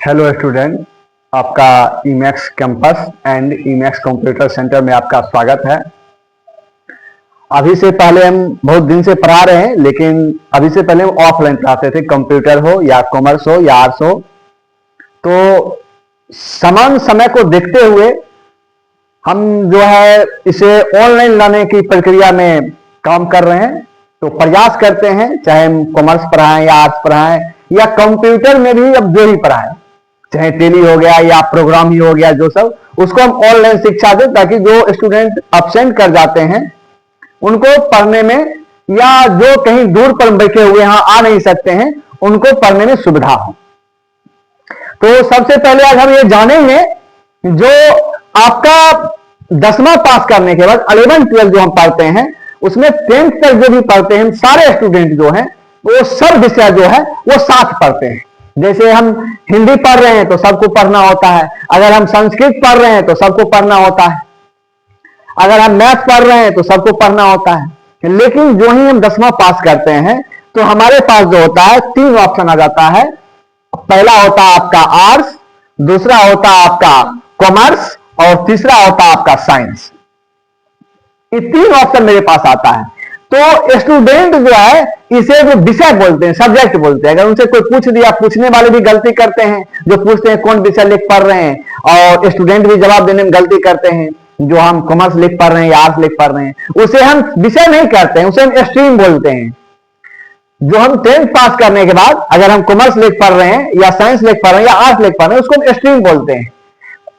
Hello student, आपका Emax campus and Emax computer centre में आपका स्वागत है। अभी से पहले हम बहुत दिन से पढ़ा रहे हैं, लेकिन अभी से पहले हम ऑफलाइन पढ़ाते थे, कंप्यूटर हो या कॉमर्स हो या आर्ट्स हो। तो समान समय को देखते हुए हम जो है इसे ऑनलाइन लाने की प्रक्रिया में काम कर रहे हैं। तो प्रयास करते हैं, चाहे हम कॉमर्स पढ़ाएं या आर्ट्स पढ़ाएं या कंप्यूटर में भी अब जो ही पढ़ाएं, चाहे टेली हो गया या प्रोग्राम ही हो गया, जो सब उसको हम ऑनलाइन शिक्षा दें, ताकि जो स्टूडेंट अब्सेंट कर जाते हैं उनको पढ़ने में, या जो कहीं दूर पर बैठे हुए यहां आ नहीं सकते हैं उनको पढ़ने में सुविधा हो। तो सबसे पहले आज हम ये जानेंगे, जो आपका 10वां पास करने के बाद 11-12 जो हम पढ़ते हैं उसमें 10th तक जो भी पढ़ते हैं, सारे स्टूडेंट जो हैं वो सब विषय जो है वो साथ पढ़ते हैं। जैसे हम हिंदी पढ़ रहे हैं तो सबको पढ़ना होता है, अगर हम संस्कृत पढ़ रहे हैं तो सबको पढ़ना होता है, अगर हम मैथ पढ़ रहे हैं तो सबको पढ़ना होता है। लेकिन जो ही हम 10वां पास करते हैं तो हमारे पास जो होता है 3 ऑप्शन आ जाता है। पहला होता है आपका आर्ट्स, दूसरा होता है आपका कॉमर्स और तीसरा होता है आपका साइंस। ये 3 ऑप्शन मेरे पास आता है। तो स्टूडेंट जो है इसे जो विषय बोलते हैं, सब्जेक्ट बोलते हैं। अगर उनसे कोई पूछ दिया, पूछने वाले भी गलती करते हैं, जो पूछते हैं कौन विषय लिख पढ़ रहे हैं, और स्टूडेंट भी जवाब देने में गलती करते हैं, जो हम कॉमर्स लिख पढ़ रहे हैं या आर्ट्स लिख पढ़ रहे हैं, उसे हम विषय नहीं करते हैं, उसे हम स्ट्रीम बोलते हैं। जो हम 10th पास करने के बाद अगर हम कॉमर्स लिख पढ़ रहे हैं या साइंस लिख पढ़ रहे हैं या आर्ट्स लिख पढ़ रहे हैं, उसको हम स्ट्रीम बोलते हैं।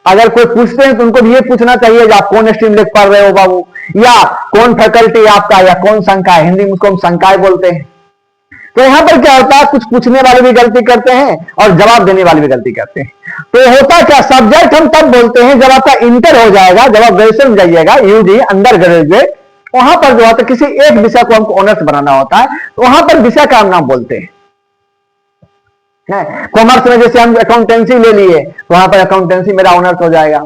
अगर कोई पूछते हैं तो उनको भी ये पूछना चाहिए कि आप कौन स्ट्रीम लिख पढ़ रहे हो बाबू, या कौन फैकल्टी आपका, या कौन संकाय, हिंदी में उसको हम संकाय बोलते हैं। तो यहां पर क्या होता है, कुछ पूछने वाले भी गलती करते हैं और जवाब देने वाले भी गलती करते हैं। तो होता क्या, सब्जेक्ट हम तब बोलते हैं जब आपका इंटर हो जाएगा, जब आप ग्रेजुएशन जाइएगा, यूजी अंडर ग्रेजुएट, वहां पर जो होता है किसी एक विषय को हमको ऑनर्स बनाना होता है, तो वहां पर विषय का नाम बोलते हैं। कॉमर्स में जैसे हम अकाउंटेंसी ले लिए तो वहां पर अकाउंटेंसी मेरा ऑनर्स हो जाएगा।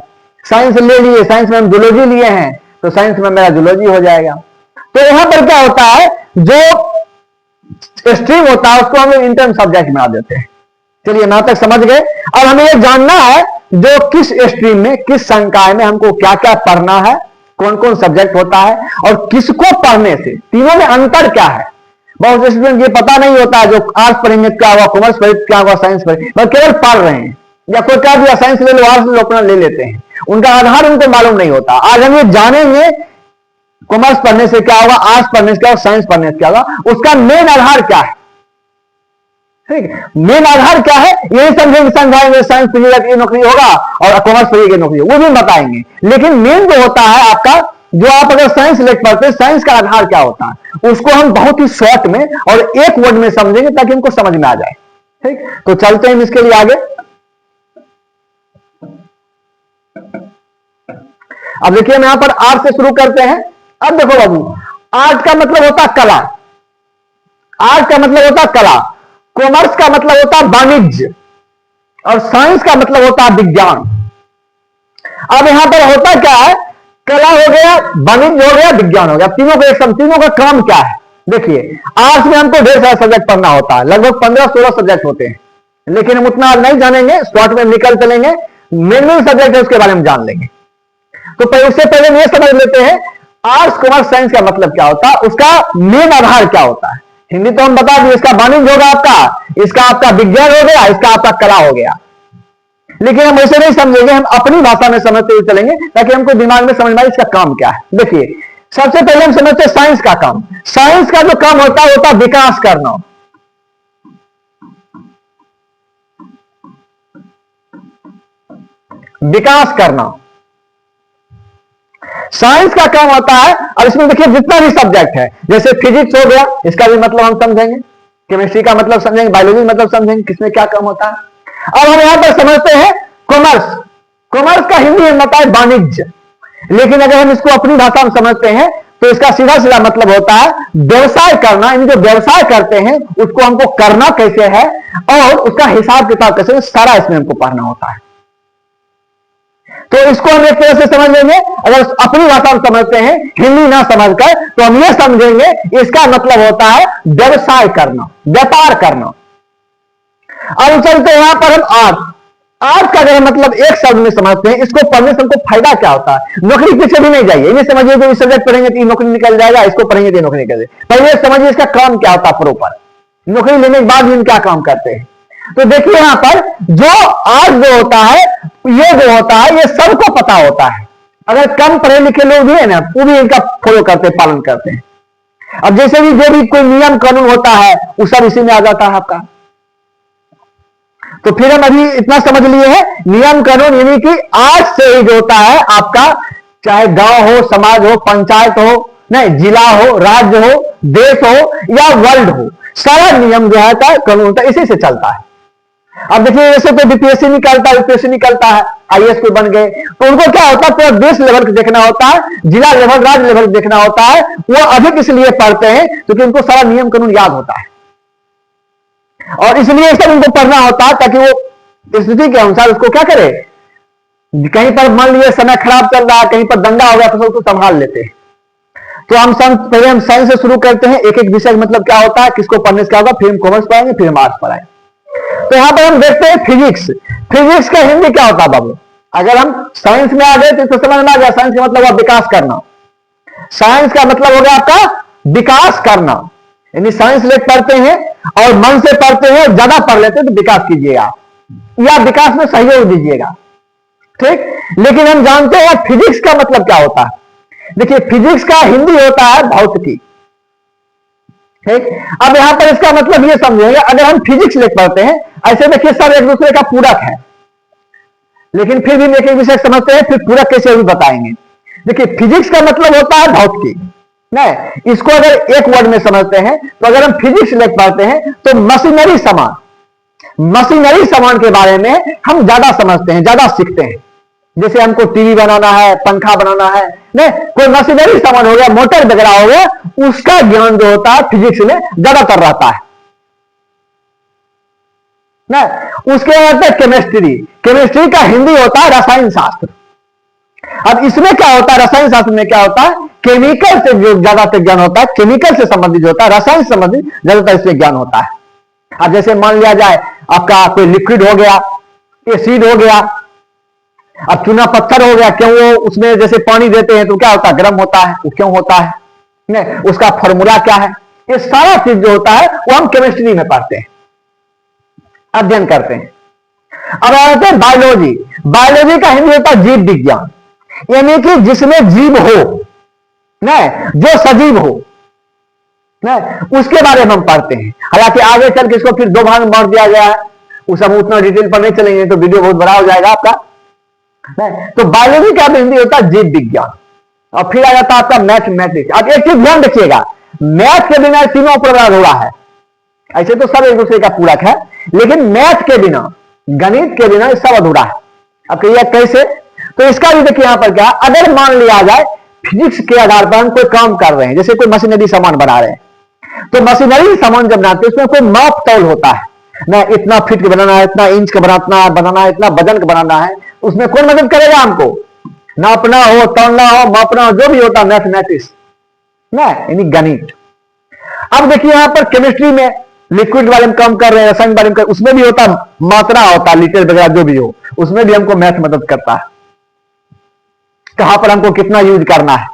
साइंस ले लिए, साइंस में हम जूलॉजी लिए हैं तो साइंस में मेरा जूलॉजी हो जाएगा। तो यहां पर क्या होता है, जो स्ट्रीम होता है उसको हम लोग इंटर्न सब्जेक्ट बना देते हैं। चलिए यहां तक समझ गए। अब हमें यह जानना है जो किस स्ट्रीम में, किस संकाय में हमको क्या क्या पढ़ना है, कौन कौन सब्जेक्ट होता है और किसको पढ़ने से तीनों में अंतर क्या है। बहुत स्टूडेंट ये पता नहीं होता है, जो आर्ट्स पढ़ेंगे क्या हुआ, कॉमर्स पढ़ेंगे क्या हुआ, साइंस पढ़ेंगे, बस केवल पढ़ रहे हैं, या कोई क्या दिया साइंस ले लो, आर्ट्स ले लो, अपना ले लेते हैं, उनका आधार उनको मालूम नहीं होता। आज हम ये जानेंगे कॉमर्स पढ़ने से क्या होगा, आर्ट्स पढ़ने से क्या होगा, साइंस पढ़ने से क्या होगा, उसका मेन आधार क्या है। ठीक है, मेन आधार क्या है यही समझेंगे, समझाएंगे। साइंस पढ़िएगा की नौकरी होगा और कॉमर्स पढ़िएगा नौकरी होगा, वो भी बताएंगे। लेकिन मेन जो होता है आपका, जो आप अगर साइंस लिख पढ़ते हैं, साइंस का आधार क्या होता है, उसको हम बहुत ही शॉर्ट में और एक वर्ड में समझेंगे ताकि हमको समझ में आ जाए। ठीक, तो चलते हैं इसके लिए आगे। अब देखिए हम यहां पर आर्ट से शुरू करते हैं। अब देखो बाबू, आर्ट का मतलब होता है कला, आर्ट का मतलब होता है कला, कॉमर्स का मतलब होता है वाणिज्य, और साइंस का मतलब होता है विज्ञान। अब यहां पर होता क्या है, कला हो गया, वाणिज्य हो गया, विज्ञान हो गया, तीनों को एक साथ, तीनों का काम क्या है। देखिए आर्ट्स में हमको ढेर सारा सब्जेक्ट पढ़ना होता है, लगभग 15-16 सब्जेक्ट होते हैं, लेकिन हम उतना नहीं जानेंगे, शॉर्ट में निकल चलेंगे। मेन मेन सब्जेक्ट है उसके बारे में जान लेंगे। तो उससे पहले हम ये समझ लेते हैं आर्ट्स कॉमर्स साइंस का मतलब क्या होता है, उसका मेन आधार क्या होता है। हिंदी तो हम बता दिए, इसका वाणिज्य होगा आपका, इसका आपका विज्ञान हो गया, इसका आपका कला हो गया। लेकिन हम ऐसे नहीं समझेंगे, हम अपनी भाषा में समझते हुए चलेंगे ताकि हमको दिमाग में समझ में आए इसका काम क्या है। देखिए सबसे पहले हम समझते हैं साइंस का काम। साइंस का जो काम होता है विकास करना, विकास करना साइंस का काम होता है। और इसमें देखिए जितना भी सब्जेक्ट है, जैसे फिजिक्स हो गया, इसका भी मतलब हम समझेंगे, केमिस्ट्री का मतलब समझेंगे, बायोलॉजी मतलब समझेंगे, किसमें क्या काम होता है। अब हम यहां पर समझते हैं कॉमर्स। कॉमर्स का हिंदी में होता है वाणिज्य, लेकिन अगर हम इसको अपनी भाषा में समझते हैं तो इसका सीधा सीधा मतलब होता है व्यवसाय करना। इन जो व्यवसाय करते हैं उसको हमको करना कैसे है और उसका हिसाब किताब कैसे, सारा इसमें हमको पढ़ना होता है। तो इसको हम एक तरह से समझ लेंगे। अगर अपनी भाषा में समझते हैं, हिंदी ना समझकर, तो हम ये समझेंगे इसका मतलब होता है व्यवसाय करना, व्यापार करना। अब चलते हैं यहां पर हम आर्ट्स। आज का अगर मतलब एक शब्द में समझते हैं, इसको पढ़ने से हमको फायदा क्या होता है। नौकरी पीछे भी नहीं जाइए, ये समझिए कि इस सब्जेक्ट पढ़ेंगे तो ये नौकरी निकल जाएगा, इसको पढ़ेंगे तो नौकरी निकल जाएगी। पहले समझिए इसका काम क्या होता है प्रॉपर, नौकरी लेने के बाद भी क्या काम करते हैं। तो देखिए यहां पर जो आज जो होता है, ये जो होता है, ये सबको पता होता है। अगर कम पढ़े लिखे लोग भी है ना, वो भी इनका फॉलो करते हैं, पालन करते हैं। अब जैसे भी जो भी कोई नियम कानून होता है, वो सब इसी में आ जाता है आपका। तो फिर हम अभी इतना समझ लिए हैं, नियम कानून यानी कि आज से ही जो होता है आपका, चाहे गांव हो, समाज हो, पंचायत हो, नहीं जिला हो, राज्य हो, देश हो या वर्ल्ड हो, सारा नियम जो है कानून होता है, इसी से चलता है। अब देखिए जैसे कोई बीपीएससी निकलता है, यूपीएससी निकलता है, आईएएस कोई बन गए, तो उनको क्या होता है, पूरा देश लेवल देखना होता है, जिला लेवल, राज्य लेवल देखना होता है। वो अधिक इसलिए पढ़ते हैं क्योंकि उनको सारा नियम कानून याद होता है, और इसलिए सब उनको पढ़ना होता है ताकि वो स्थिति के अनुसार उसको क्या करे। कहीं पर मान लीजिए समय खराब चल रहा है, कहीं पर दंगा हो गया, तो उसको संभाल लेते हैं। तो पहले हम साइंस से शुरू करते हैं, एक एक विषय मतलब क्या होता है, किसको पढ़ने से क्या होगा, फिर हम कॉमर्स पढ़ाएंगे, फिर हम आर्ट्स पढ़ाएंगे। तो यहां पर हम देखते हैं फिजिक्स। फिजिक्स का हिंदी क्या होता है बाबू। अगर हम साइंस में आ गए तो समझ में आ गया, साइंस का मतलब हुआ विकास करना। साइंस का मतलब हो गया आपका विकास करना, यानी साइंस लेकर पढ़ते हैं और मन से पढ़ते हैं, ज्यादा पढ़ लेते हैं तो विकास कीजिएगा या विकास में सहयोग दीजिएगा, ठीक। लेकिन हम जानते हैं फिजिक्स का मतलब क्या होता है। देखिए फिजिक्स का हिंदी होता है भौतिकी, ठीक। अब यहां पर इसका मतलब ये समझेंगे, अगर हम फिजिक्स लेकर पढ़ते हैं, ऐसे देखिए सब एक दूसरे का पूरक है, लेकिन फिर भी एक एक विषय समझते हैं, फिर पूरक कैसे भी बताएंगे। देखिए फिजिक्स का मतलब होता है भौतिकी, नहीं, इसको अगर एक वर्ड में समझते हैं तो अगर हम फिजिक्स लेकर पढ़ते हैं तो मशीनरी सामान, मशीनरी सामान के बारे में हम ज्यादा समझते हैं, ज्यादा सीखते हैं। जैसे हमको टीवी बनाना है, पंखा बनाना है, नहीं कोई मशीनरी सामान हो गया, मोटर वगैरह हो गया, उसका ज्ञान जो होता है फिजिक्स में ज्यादातर रहता है ना। उसके बाद केमिस्ट्री, केमिस्ट्री का हिंदी होता है रसायन शास्त्र। अब इसमें क्या होता है, रसायन शास्त्र में क्या होता है, केमिकल से जो ज्यादातर ज्ञान होता है, केमिकल से संबंधित होता है, रसायन से संबंधित ज्यादातर इसमें ज्ञान होता है। अब जैसे मान लिया जाए आपका कोई लिक्विड हो गया, एसिड हो गया, अब चूना पत्थर हो गया, क्यों वो उसमें जैसे पानी देते हैं तो क्या होता है, गर्म होता है, वो क्यों होता है, नहीं उसका फॉर्मूला क्या है, ये सारा चीज जो होता है वो हम केमिस्ट्री में पढ़ते हैं, अध्ययन करते हैं। अब आते हैं बायोलॉजी। बायोलॉजी का हिंदी होता है जीव विज्ञान, यानी कि जिसमें जीव हो, नहीं जो सजीव हो, नहीं उसके बारे में हम पढ़ते हैं। हालांकि आगे चल के इसको फिर दो भाग में बांट दिया गया है, उस हम उतना डिटेल पर नहीं चलेंगे तो वीडियो बहुत बड़ा हो जाएगा आपका, नहीं। तो बायोलॉजी का हिंदी होता है जीव विज्ञान, और फिर आ जाता है आपका मैथमेटिक्स। अब एक चीज ध्यान रखिएगा, मैथ के बिना तीनों पूरा अधूरा है। ऐसे तो सब एक दूसरे का पूरक है, लेकिन मैथ के बिना, गणित के बिना सब अधूरा है। अब कहिए कैसे, तो इसका भी देखिए यहां पर क्या, अगर मान लिया जाए फिजिक्स के आधार पर हम कोई काम कर रहे हैं, जैसे कोई मशीनरी सामान बना रहे हैं, तो मशीनरी सामान जब बनाते हैं उसमें कोई माप तौल होता है ना, इतना फीट का बनाना है, इतना इंच का बनाना है, इतना वजन का बनाना है, उसमें कौन मदद करेगा हमको, नापना हो, तोलना हो, मापना हो, जो भी होता है मैथमेटिक्स ना, यानी गणित। अब देखिए यहां पर केमिस्ट्री में लिक्विड वाले में काम कर रहे हैं, रसायन वाले में, उसमें भी होता मात्रा होता है, लीटर वगैरह जो भी हो, उसमें भी हमको मैथ मदद करता है, कहां पर हमको कितना यूज करना है।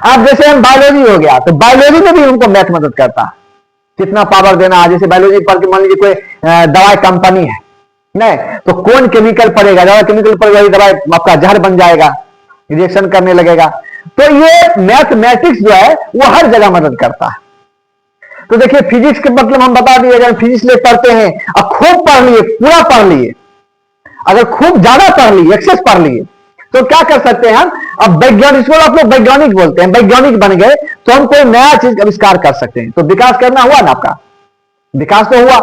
अब जैसे हम बायोलॉजी हो गया, तो बायोलॉजी में भी हमको मैथ मदद करता है, कितना पावर देना है। जैसे बायोलॉजी पढ़ के मान लीजिए कोई दवाई कंपनी है, नहीं तो कौन केमिकल पड़ेगा, ज्यादा केमिकल पड़ेगा, दवाई आपका जहर बन जाएगा, रिएक्शन करने लगेगा। तो ये मैथमेटिक्स जो है वो हर जगह मदद करता है। तो देखिए फिजिक्स के मतलब हम बता दिए, अगर फिजिक्स ले पढ़ते हैं और खूब पढ़ लिए, पूरा पढ़ लिए, अगर खूब ज्यादा पढ़ लिए, एक्सेस पढ़ लिए, तो क्या कर सकते हैं हम, अब वैज्ञानिक, इसको आप लोग वैज्ञानिक बोलते हैं, वैज्ञानिक बन गए तो हम कोई नया चीज आविष्कार कर सकते हैं। तो विकास करना हुआ ना, आपका विकास तो हुआ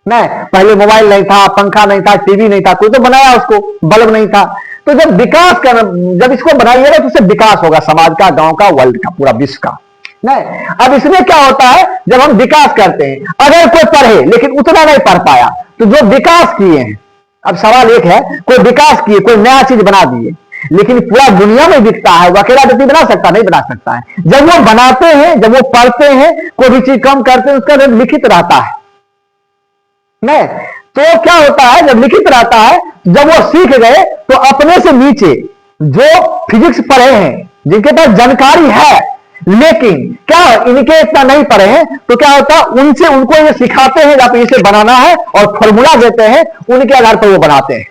नहीं। पहले मोबाइल नहीं था, पंखा नहीं था, टीवी नहीं था, कोई तो बनाया उसको, बल्ब नहीं था। तो जब विकास करना, जब इसको बनाइएगा तो उससे विकास होगा, समाज का, गांव का, वर्ल्ड का, पूरा विश्व का, नहीं। अब इसमें क्या होता है, जब हम विकास करते हैं, अगर कोई पढ़े लेकिन उतना नहीं पढ़ पाया, तो जो विकास किए हैं, अब सवाल एक है, कोई विकास किए, कोई नया चीज बना दिए, लेकिन पूरा दुनिया में दिखता है, वो अकेला व्यक्ति बना सकता नहीं, बना सकता है। जब वो बनाते हैं, जब वो पढ़ते हैं, कोई भी चीज कम करते हैं, उसका लिखित रहता है, नहीं। तो क्या होता है, जब लिखित रहता है जब वो सीख गए तो अपने से नीचे जो फिजिक्स पढ़े हैं, जिनके पास जानकारी है लेकिन क्या इनके इतना नहीं पढ़े हैं, तो क्या होता है उनसे उनको ये सिखाते हैं आप इसे बनाना है और फॉर्मूला देते हैं, उनके आधार पर वो बनाते हैं।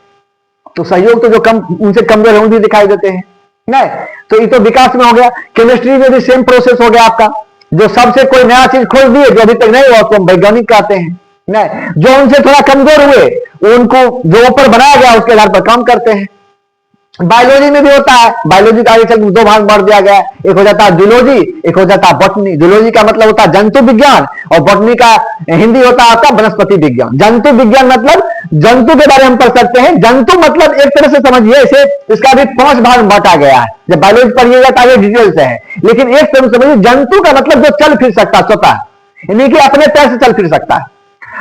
तो सहयोग तो जो कम उनसे कमजोर है उनकी दिखाई देते हैं नहीं। तो ये तो विकास में हो गया। केमिस्ट्री में भी सेम प्रोसेस हो गया आपका, जो सबसे कोई नया चीज खोज दिए जो अभी तक नहीं हुआ उसको हम वैज्ञानिक कहते हैं नहीं। जो उनसे थोड़ा कमजोर हुए उनको जो ऊपर बनाया गया उसके आधार पर काम करते हैं। बायोलॉजी में भी होता है, बायोलॉजी का आगे चल दो भाग बांट दिया गया है, एक हो जाता है जूलॉजी, एक हो जाता है बॉटनी। जूलॉजी का मतलब होता है जंतु विज्ञान और बॉटनी का हिंदी होता है आपका वनस्पति विज्ञान। जंतु विज्ञान मतलब जंतु के बारे में हम पढ़ सकते हैं। जंतु मतलब एक तरह से समझिए इसे, इसका भी 5 भाग बांटा गया है। जब बायोलॉजी पढ़िएगा तो आगे डिटेल से है, लेकिन एक तरह से समझिए जंतु का मतलब जो चल फिर सकता है स्वतः, यानी कि अपने पैर से चल फिर सकता है।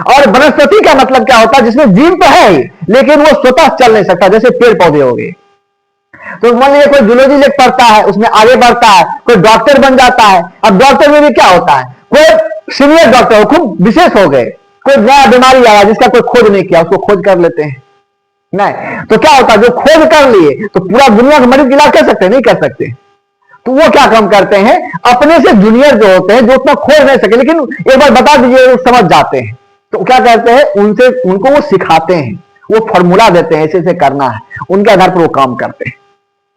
और वनस्पति का मतलब क्या होता है जिसमें जीव तो है ही लेकिन वो स्वतः चल नहीं सकता, जैसे पेड़ पौधे हो गए। तो मान लीजिए कोई जूलॉजी लेक पढ़ता है, उसमें आगे बढ़ता है, कोई डॉक्टर बन जाता है। अब डॉक्टर में भी क्या होता है, कोई सीनियर डॉक्टर हो, खूब विशेष हो गए, कोई नया बीमारी आया जिसका कोई खोज नहीं किया उसको खोज कर लेते हैं नहीं। तो क्या होता है जो खोज कर लिए तो पूरा दुनिया का मरीज इलाज कर सकते हैं, नहीं कर सकते। तो वो क्या काम करते हैं, अपने से जूनियर जो होते हैं जो उतना खोज नहीं सके लेकिन एक बार बता दीजिए वो समझ जाते हैं, तो क्या करते हैं उनसे उनको वो सिखाते हैं, वो फॉर्मूला देते हैं, ऐसे ऐसे करना है, उनके आधार पर वो काम करते हैं।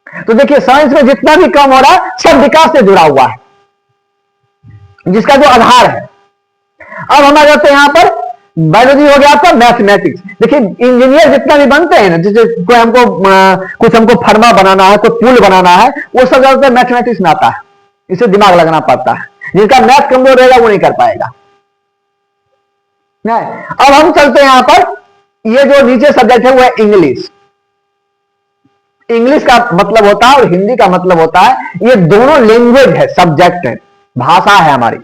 तो देखिए साइंस में जितना भी काम हो रहा है सब विकास से जुड़ा हुआ है, जिसका जो आधार है। अब हम आ जाते हैं यहां पर, बायोलॉजी हो गया आपका, मैथमेटिक्स। देखिए इंजीनियर जितना भी बनते हैं ना, जैसे कोई हमको कुछ हमको फर्मा बनाना है, कोई पुल बनाना है, वो सब ज्यादातर मैथमेटिक्स में आता है, इसे दिमाग लगाना पड़ता है। जिनका मैथ कमजोर रहेगा वो नहीं कर पाएगा नहीं। अब हम चलते हैं यहां पर, ये जो नीचे सब्जेक्ट है वो है इंग्लिश। इंग्लिश का मतलब होता है और हिंदी का मतलब होता है, ये दोनों लैंग्वेज है, सब्जेक्ट है, भाषा है हमारी।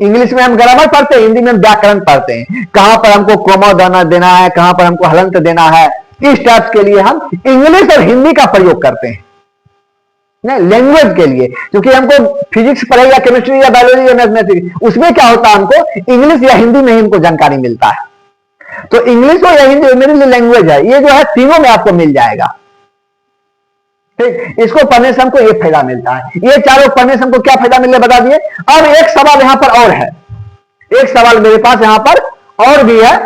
इंग्लिश में हम ग्रामर पढ़ते हैं, हिंदी में हम व्याकरण पढ़ते हैं। कहां पर हमको कोमा देना है, कहां पर हमको हलंत देना है, इस टाइप के लिए हम इंग्लिश और हिंदी का प्रयोग करते हैं नहीं, लैंग्वेज के लिए। क्योंकि हमको फिजिक्स पढ़े या केमिस्ट्री या बायोलॉजी या मैथमेटिक्स, उसमें क्या होता है हमको इंग्लिश या हिंदी में ही हमको जानकारी मिलता है। तो इंग्लिश हो या हिंदी मेरे लिए लैंग्वेज है, ये जो है तीनों में आपको मिल जाएगा। ठीक, इसको पढ़ने से हमको ये फायदा मिलता है, ये चारों पढ़ने से हमको क्या फायदा मिलने बता दिए। अब एक सवाल यहां पर और है, एक सवाल मेरे पास यहां पर और भी है।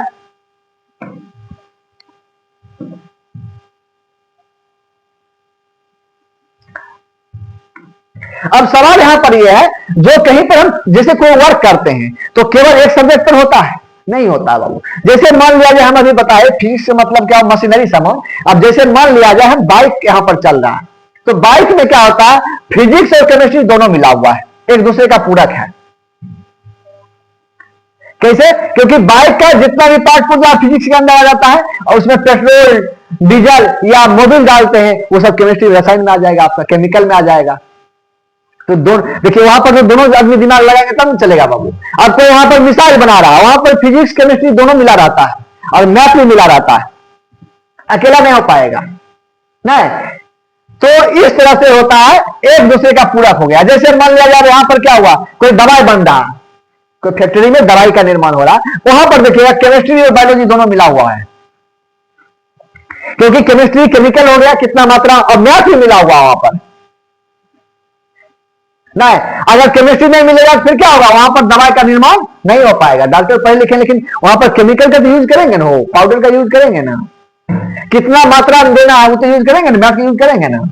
अब सवाल यहां पर यह है, जो कहीं पर हम जैसे कोई वर्क करते हैं तो केवल एक सब्जेक्ट पर होता है, नहीं होता बाबू। जैसे मान लिया जाए, हम अभी बताए फिजिक्स से मतलब क्या, मशीनरी सामान। अब जैसे मान लिया जाए हम बाइक यहां पर चल रहा है, तो बाइक में क्या होता है, फिजिक्स और केमिस्ट्री दोनों मिला हुआ है, एक दूसरे का पूरक है। कैसे, क्योंकि बाइक का जितना भी पार्ट पुर्जा फिजिक्स के अंदर आ जाता है, और उसमें पेट्रोल डीजल या मोबिल डालते हैं, वो सब केमिस्ट्री रसायन में आ जाएगा, आपका केमिकल में आ जाएगा। तो दोनों देखिए वहां पर जो दोनों आदमी दिमाग लगाएंगे तब चलेगा बाबू। अब कोई वहां पर मिसाइल बना रहा है, वहां पर फिजिक्स केमिस्ट्री दोनों मिला रहता है और मैथ भी मिला रहता है, अकेला नहीं हो पाएगा नहीं। तो इस तरह से होता है, एक दूसरे का पूरक हो गया। जैसे मान लिया जाए यहां पर क्या हुआ, कोई दवाई बन रहा, कोई फैक्ट्री में दवाई का निर्माण हो रहा, वहां पर देखिएगा केमिस्ट्री और बायोलॉजी दोनों मिला हुआ है, क्योंकि केमिस्ट्री केमिकल हो गया कितना मात्रा, और मैथ भी मिला हुआ वहां पर नहीं। अगर केमिस्ट्री नहीं मिलेगा फिर क्या होगा, वहां पर दवाई का निर्माण नहीं हो पाएगा। डॉक्टर पढ़े लिखे लेकिन वहां पर केमिकल का तो यूज करेंगे ना, वो पाउडर का यूज करेंगे ना, कितना मात्रा देना है वो तो यूज करेंगे ना, मैथ यूज करेंगे ना।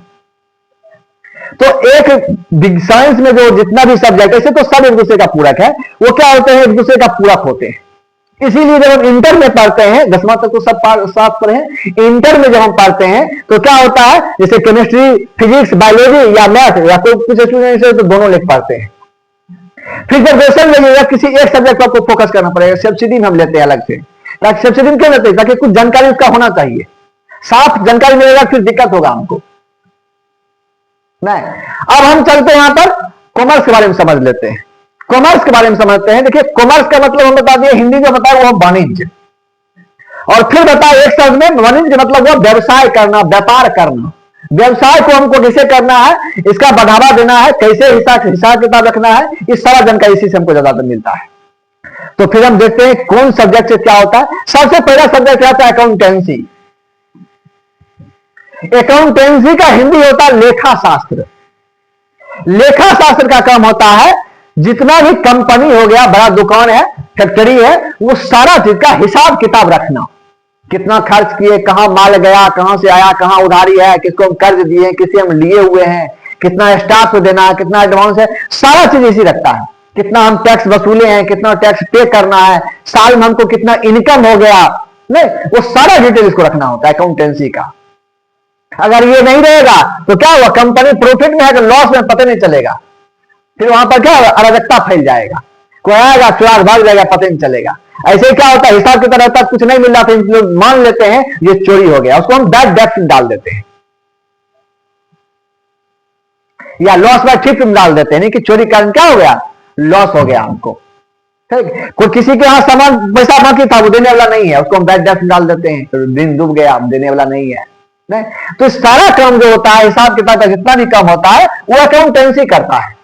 तो एक साइंस में जो जितना भी सब्जेक्ट है, तो सब एक दूसरे का पूरक है, वो क्या होते हैं, एक दूसरे का पूरक होते हैं। इसीलिए जब हम इंटर में पढ़ते हैं, 10वां तक तो सब साथ पढ़े हैं, इंटर में जब हम पढ़ते हैं तो क्या होता है, जैसे केमिस्ट्री फिजिक्स बायोलॉजी या मैथ या कोई कुछ स्टूडेंट है तो दोनों लेकर पढ़ते हैं। फिर जब ग्रेजुएशन में किसी एक सब्जेक्ट को फोकस करना पड़ेगा, सब्सिडी में हम लेते हैं अलग से, ताकि सब्सिडी क्यों लेते हैं, ताकि कुछ जानकारी उसका होना चाहिए, साफ जानकारी मिलेगा फिर दिक्कत होगा हमको नहीं। अब हम चलते हैं यहां पर कॉमर्स के बारे में समझ लेते हैं, कॉमर्स के बारे में समझते हैं। देखिए कॉमर्स का मतलब हम बता दिए, हिंदी जो बताया वो वाणिज्य, और फिर बताया एक शब्द में वाणिज्य मतलब वो व्यवसाय करना, व्यापार करना। व्यवसाय को हमको कैसे करना है, इसका बढ़ावा देना है, कैसे हिसाब किताब रखना है, इस सारा जानकारी इसी से हमको ज्यादातर मिलता है। तो फिर हम देखते हैं कौन सब्जेक्ट से क्या होता है। सबसे पहला सब्जेक्ट रहता है अकाउंटेंसी। अकाउंटेंसी का हिंदी होता है लेखा शास्त्र। लेखा शास्त्र का काम होता है जितना भी कंपनी हो गया, बड़ा दुकान है, फैक्ट्री है, वो सारा चीज का हिसाब किताब रखना। कितना खर्च किए, कहां माल गया, कहां से आया, कहां उधारी है, किसको हम कर्ज दिए, किसे हम लिए हुए हैं, कितना स्टाफ को देना है, कितना एडवांस है, सारा चीज इसी रखता है। कितना हम टैक्स वसूले हैं, कितना टैक्स पे करना है, साल में हमको कितना इनकम हो गया, नहीं, वो सारा डिटेल इसको रखना होता है अकाउंटेंसी का। अगर ये नहीं रहेगा तो क्या हुआ, कंपनी प्रॉफिट में है कि लॉस में पता नहीं चलेगा, फिर वहां पर क्या होगा, अराजकता फैल जाएगा, कोई आएगा चुराग भाग जाएगा, पता नहीं चलेगा। ऐसे क्या होता है, हिसाब की तरह होता है, कुछ नहीं मिल रहा था, लोग मान लेते हैं ये चोरी हो गया, उसको हम बैड डेट में डाल देते हैं या लॉस बाय थ्रिफ्ट में डाल देते हैं। नहीं कि चोरी का कारण क्या हो गया, लॉस हो गया हमको। कोई किसी के यहां सामान पैसा बाकी था, वो देने वाला नहीं है, उसको हम बैड डेट में डाल देते हैं, तो दिन डूब गया, देने वाला नहीं है। नहीं, तो सारा काम जो होता है हिसाब किताब का जितना भी काम होता है वो अकाउंटेंसी करता है।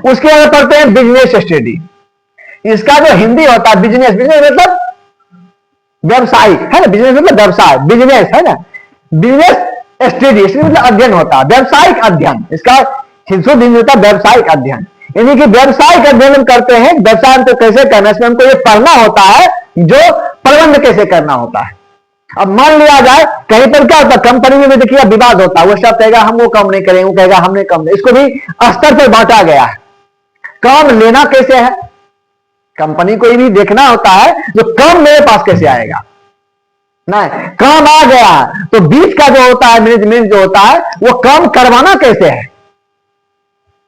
उसके बाद पढ़ते हैं बिजनेस स्टडी। इसका जो हिंदी होता है बिजनेस, बिजनेस मतलब व्यवसाय है ना, बिजनेस मतलब व्यवसाय, बिजनेस है ना, बिजनेस स्टडी मतलब अध्ययन होता है, व्यवसायिक अध्ययन। इसका शुद्ध हिंदी होता है व्यवसायिक अध्ययन, यानी कि व्यवसायिक अध्ययन हम करते हैं, व्यवसाय हमको कैसे करना है, इसमें हमको ये पढ़ना होता है जो प्रबंध कैसे करना होता है। अब मान लिया जाए कहीं पर क्या होता है, कंपनी में भी देखिए विवाद होता है, वो सब कहेगा हम वो काम नहीं करेंगे, वो कहेगा हमने काम नहीं, इसको भी स्तर पर बांटा गया है। काम लेना कैसे है, कंपनी को भी देखना होता है जो काम मेरे पास कैसे आएगा, नहीं काम आ गया तो बीच का जो होता है मैनेजमेंट जो होता है वो काम करवाना कैसे है,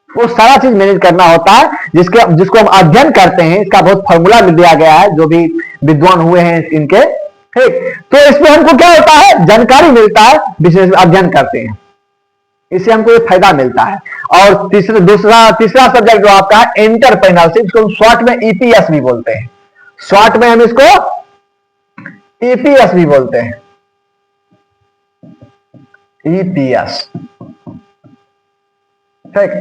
वो सारा चीज मैनेज करना होता है, जिसको हम अध्ययन करते हैं। इसका बहुत फॉर्मूला मिल दिया गया है जो भी विद्वान हुए हैं इनके, ठीक। तो इसमें हमको क्या होता है, जानकारी मिलता है, बिजनेस अध्ययन करते हैं, इससे हमको ये फायदा मिलता है। और तीसरा सब्जेक्ट जो आपका है एंटरप्रेन्योरशिप, इसको हम शॉर्ट में ईपीएस भी बोलते हैं, शॉर्ट में हम इसको ईपीएस भी बोलते हैं, ईपीएस, ठीक,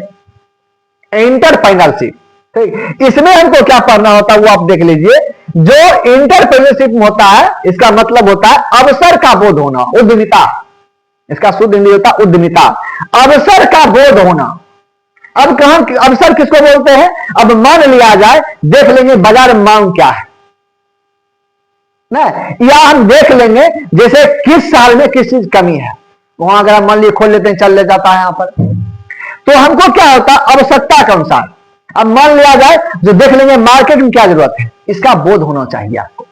एंटरप्रेन्योरशिप, ठीक। इसमें हमको क्या पढ़ना होता है वो आप देख लीजिए। जो एंटरप्रेन्योरशिप होता है इसका मतलब होता है अवसर का बोध होना, उद्यमिता, इसका शुद्ध हिंदी होता है उद्यमिता, अवसर का बोध होना। अब कहां अवसर किसको बोलते हैं, अब मान लिया जाए देख लेंगे बाजार में मांग क्या है ना, या हम देख लेंगे जैसे किस साल में किस चीज कमी है, वहां अगर हम मान लिए खोल लेते हैं, चल ले जाता है यहां पर, तो हमको क्या होता है आवश्यकता के अनुसार। अब मान लिया जाए जो देख लेंगे मार्केट में क्या जरूरत है, इसका बोध होना चाहिए आपको,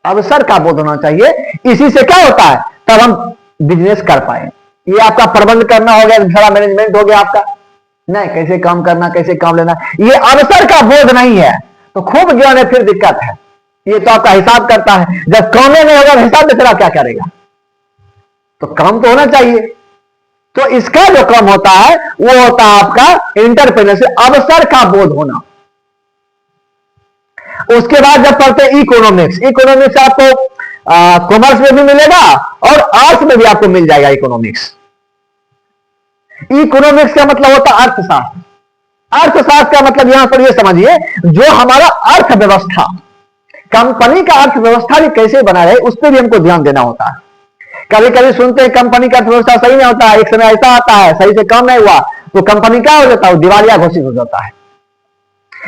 अवसर का बोध होना चाहिए। इसी से क्या होता है तब हम बिजनेस कर पाए। ये आपका प्रबंध करना हो गया, सारा मैनेजमेंट हो गया आपका, नहीं कैसे काम करना, कैसे काम लेना, ये अवसर का बोध नहीं है तो खूब ज्ञान है, फिर दिक्कत है। ये तो आपका हिसाब करता है, जब काम नहीं होगा हिसाब में तेरा क्या करेगा, तो काम तो होना चाहिए। तो इसका जो काम होता है वो होता है आपका एंटरप्रेन्योरशिप, अवसर का बोध होना। उसके बाद जब पढ़ते हैं इकोनॉमिक्स, इकोनॉमिक्स आपको कॉमर्स में भी मिलेगा और आर्ट्स में भी आपको मिल जाएगा इकोनॉमिक्स। इकोनॉमिक्स का मतलब होता है अर्थशास्त्र, अर्थशास्त्र का मतलब यहां पर ये समझिए जो हमारा अर्थव्यवस्था, कंपनी का अर्थव्यवस्था भी कैसे बना रहे उस पर भी हमको ध्यान देना होता है। कभी कभी सुनते हैं कंपनी का अर्थव्यवस्था सही नहीं होता है, एक समय ऐसा आता है सही से काम नहीं हुआ तो कंपनी क्या हो जाता है, दिवालिया घोषित हो जाता है।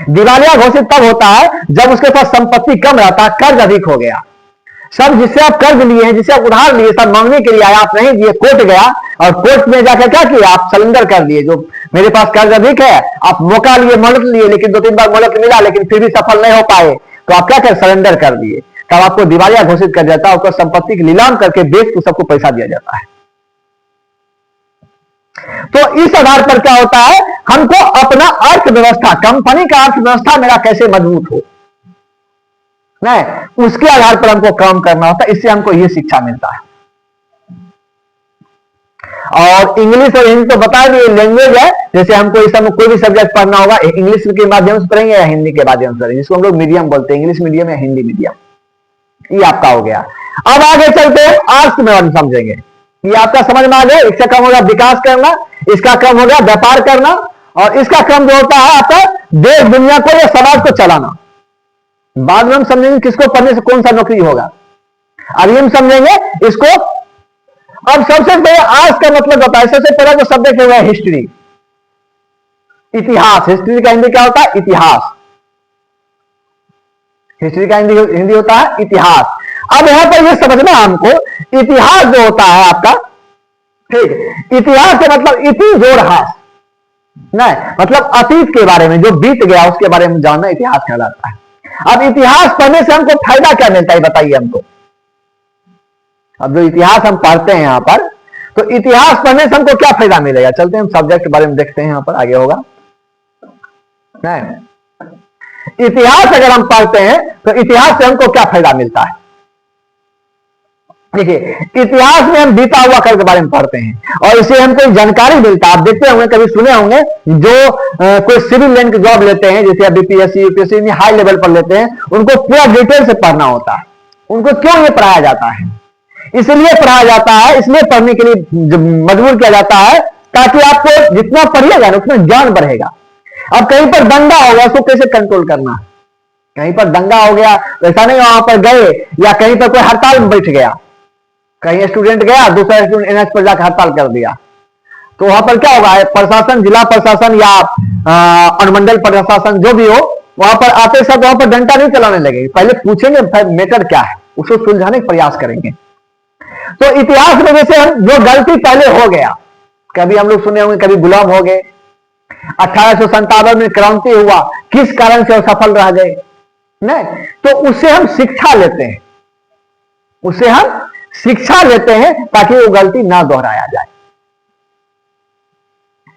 दिवालिया घोषित तब होता है जब उसके पास संपत्ति कम रहता है, कर्ज अधिक हो गया, सब जिससे आप कर्ज लिए हैं, जिससे आप उधार लिए, सब मांगने के लिए आया, आप नहीं दिए, कोर्ट गया और कोर्ट में जाकर क्या किया, आप सरेंडर कर दिए, जो मेरे पास कर्ज अधिक है, आप मौका लिए, मोहलत लिए, लेकिन 2-3 बार मोहलत मिला लेकिन फिर भी सफल नहीं हो पाए, तो आप क्या कर सरेंडर कर दिए, तब आपको दिवालिया घोषित कर जाता है, उसको संपत्ति की नीलाम करके बेच के सबको पैसा दिया जाता है। तो इस आधार पर क्या होता है, हमको अपना अर्थव्यवस्था, कंपनी का अर्थव्यवस्था मेरा कैसे मजबूत हो, नहीं उसके आधार पर हमको काम करना होता है, इससे हमको ये शिक्षा मिलता है। और इंग्लिश और हिंदी तो बता दिए, लैंग्वेज है, जैसे हमको इस समय कोई भी सब्जेक्ट पढ़ना होगा इंग्लिश के माध्यम से पढ़ेंगे या हिंदी के माध्यम से पढ़ेंगे, जिसको हम लोग मीडियम बोलते हैं, इंग्लिश मीडियम या हिंदी मीडियम, ये आपका हो गया। अब आगे चलते हैं आर्ट्स में हम समझेंगे, ये आपका समझ में आ गया। इसका काम होगा विकास करना, इसका काम होगा व्यापार करना, और इसका काम जो होता है आपका देश दुनिया को या समाज को चलाना। बाद में हम समझेंगे किसको पढ़ने से कौन सा नौकरी होगा। अभी हम समझेंगे इसको। अब सबसे पहले आज का मतलब होता है, सबसे पहला जो सब्जेक्ट है वह है हिस्ट्री, इतिहास। हिस्ट्री का हिंदी क्या होता है? इतिहास। हिस्ट्री का हिंदी होता है इतिहास। अब यहां पर यह समझना हमको, इतिहास जो होता है आपका, ठीक, इतिहास से मतलब इति जोड़ हास, नहीं मतलब अतीत के बारे में जो बीत गया उसके बारे में जानना इतिहास कहलाता है। अब इतिहास पढ़ने से हमको फायदा क्या मिलता है बताइए हमको। अब जो इतिहास हम पढ़ते हैं यहां पर, तो इतिहास पढ़ने से हमको क्या फायदा मिलेगा? चलते हैं हम सब्जेक्ट के बारे में देखते हैं, यहां पर आगे होगा। नहीं, इतिहास अगर हम पढ़ते हैं तो इतिहास से हमको क्या फायदा मिलता है? देखिए, इतिहास में हम बीता हुआ कल के बारे में पढ़ते हैं और इससे हमको जानकारी मिलता है। आप देखते होंगे, कभी सुने होंगे, जो कोई सिविल लाइन की जॉब लेते हैं, जैसे बीपीएससी यूपीएससी हाई लेवल पर लेते हैं, उनको पूरा डिटेल से पढ़ना होता है। उनको क्यों ये पढ़ाया जाता है? इसलिए पढ़ाया जाता है, इसलिए पढ़ने के लिए मजबूर किया जाता है ताकि आपको जितना पढ़िएगा ना उतना ज्ञान बढ़ेगा। अब कहीं पर दंगा हो गया, उसको कैसे कंट्रोल करना है? कहीं पर दंगा हो गया, ऐसा नहीं वहां पर गए या कहीं पर कोई हड़ताल में बैठ गया, कहीं स्टूडेंट गया, दूसरा स्टूडेंट एनएच पर जाकर हड़ताल कर दिया, तो वहां पर क्या होगा? प्रशासन, जिला प्रशासन या अनुमंडल प्रशासन जो भी हो, वहां पर आते सब वहां पर डंडा नहीं चलाने लगेंगे, पहले पूछेंगे मैटर क्या है, उसको सुलझाने का प्रयास करेंगे। तो इतिहास में जैसे हम जो गलती पहले हो गया, कभी हम लोग सुने होंगे, कभी गुलाम हो गए, 1857 में क्रांति हुआ, किस कारण से सफल रह गए, नहीं, तो उससे हम शिक्षा लेते हैं, उससे हम शिक्षा लेते हैं ताकि वो गलती ना दोहराया जाए।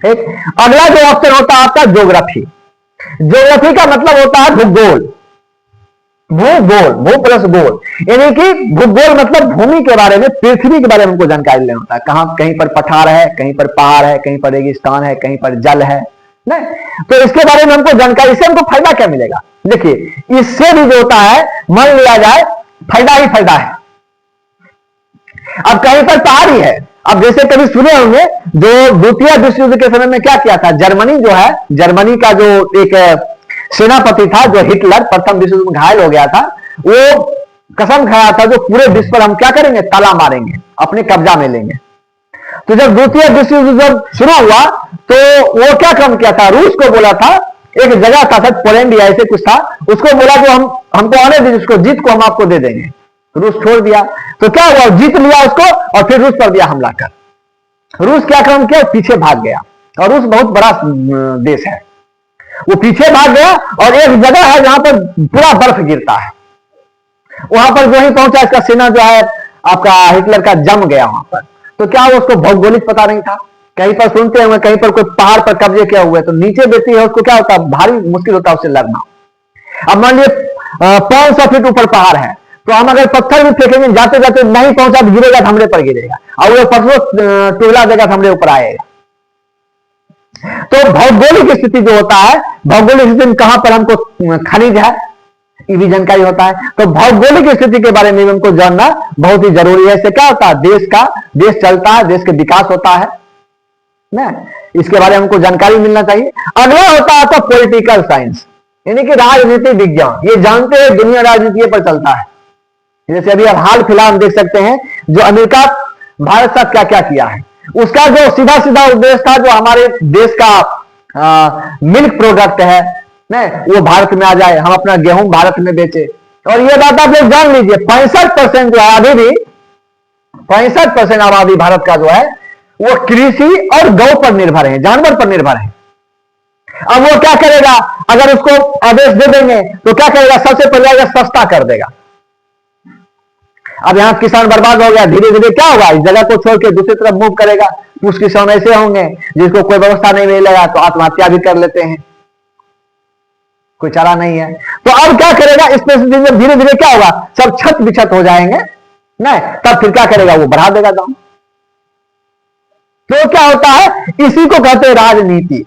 एक अगला जो ऑप्शन होता है आपका ज्योग्राफी। ज्योग्राफी का मतलब होता है भूगोल। भूगोल, भू प्लस गोल, यानी कि भूगोल मतलब भूमि के बारे में, पृथ्वी के बारे में हमको जानकारी लेना होता है। कहां, कहीं पर पठार है, कहीं पर पहाड़ है, कहीं पर रेगिस्तान है, कहीं पर जल है, नहीं, तो इसके बारे में हमको जानकारी। इससे हमको फायदा क्या मिलेगा? देखिए, इससे भी जो होता है, मान लिया जाए फायदा ही फायदा है। अब कहीं पर पहाड़ी है, अब जैसे कभी सुने होंगे, जो द्वितीय विश्व युद्ध के समय में क्या किया था, जर्मनी जो है, जर्मनी का जो एक सेनापति था, जो हिटलर, प्रथम विश्व युद्ध में घायल हो गया था, वो कसम खाया था जो पूरे विश्व पर हम क्या करेंगे, ताला मारेंगे, अपने कब्जा में लेंगे। तो जब द्वितीय विश्व युद्ध जब शुरू हुआ तो वो क्या काम किया था, रूस को बोला था, एक जगह था शायद पोलैंड या ऐसे कुछ था, उसको बोला जो हमको आने दीजिए, उसको जीत को हम आपको दे देंगे। रूस छोड़ दिया, तो क्या हुआ, जीत लिया उसको और फिर रूस पर दिया हमला कर। रूस क्या काम किया, पीछे भाग गया, और रूस बहुत बड़ा देश है, वो पीछे भाग गया और एक जगह है जहां पर पूरा बर्फ गिरता है, वहां पर जो ही पहुंचा इसका सेना जो है आपका हिटलर का जम गया वहां पर। तो क्या उसको भौगोलिक पता नहीं था, कहीं पर सुनते हुए कहीं पर कोई पहाड़ पर कब्जे किया हुआ है, तो नीचे देती है उसको क्या होता है, भारी मुश्किल होता है उससे लड़ना। अब मान लीजिए 500 फीट ऊपर पहाड़ है, तो हम अगर पत्थर भी फेंकेंगे, जाते जाते नहीं पहुंचा तो गिरेगा, हमरे पर गिरेगा, और वो पत्थर टुकड़ा देगा, हमरे ऊपर आएगा। तो भौगोलिक स्थिति जो होता है, भौगोलिक स्थिति में कहां पर हमको खनिज है, ये भी जानकारी होता है। तो भौगोलिक स्थिति के बारे में हमको जानना बहुत ही जरूरी है। इससे क्या होता है, देश चलता है, देश के विकास होता है ना, इसके बारे में हमको जानकारी मिलना चाहिए। अगला होता है तो पॉलिटिकल साइंस, यानी कि राजनीति विज्ञान। ये जानते हैं दुनिया राजनीति पर चलता है, जैसे अभी अब हाल फिलहाल देख सकते हैं जो अमेरिका भारत साथ क्या क्या किया है, उसका जो सीधा सीधा उद्देश्य था, जो हमारे देश का मिल्क प्रोडक्ट है ना, वो भारत में आ जाए, हम अपना गेहूं भारत में बेचे। और ये बात आप लोग जान लीजिए, 65% जो है अभी भी 65% आबादी भारत का जो है वो कृषि और गौ पर निर्भर है, जानवर पर निर्भर है। अब वो क्या करेगा, अगर उसको आदेश दे देंगे तो क्या करेगा, सबसे पहले सस्ता कर देगा। अब यहां किसान बर्बाद हो गया, धीरे धीरे क्या होगा, इस जगह को छोड़ के दूसरी तरफ मूव करेगा। कुछ किसान ऐसे होंगे जिसको कोई व्यवस्था नहीं मिलेगा तो आत्महत्या भी कर लेते हैं, कोई चारा नहीं है। तो अब क्या करेगा, इसमें धीरे धीरे क्या होगा, सब छत बिछत हो जाएंगे नहीं, तब फिर क्या करेगा, वो बढ़ा देगा दाम। तो क्या होता है, इसी को कहते हैं राजनीति।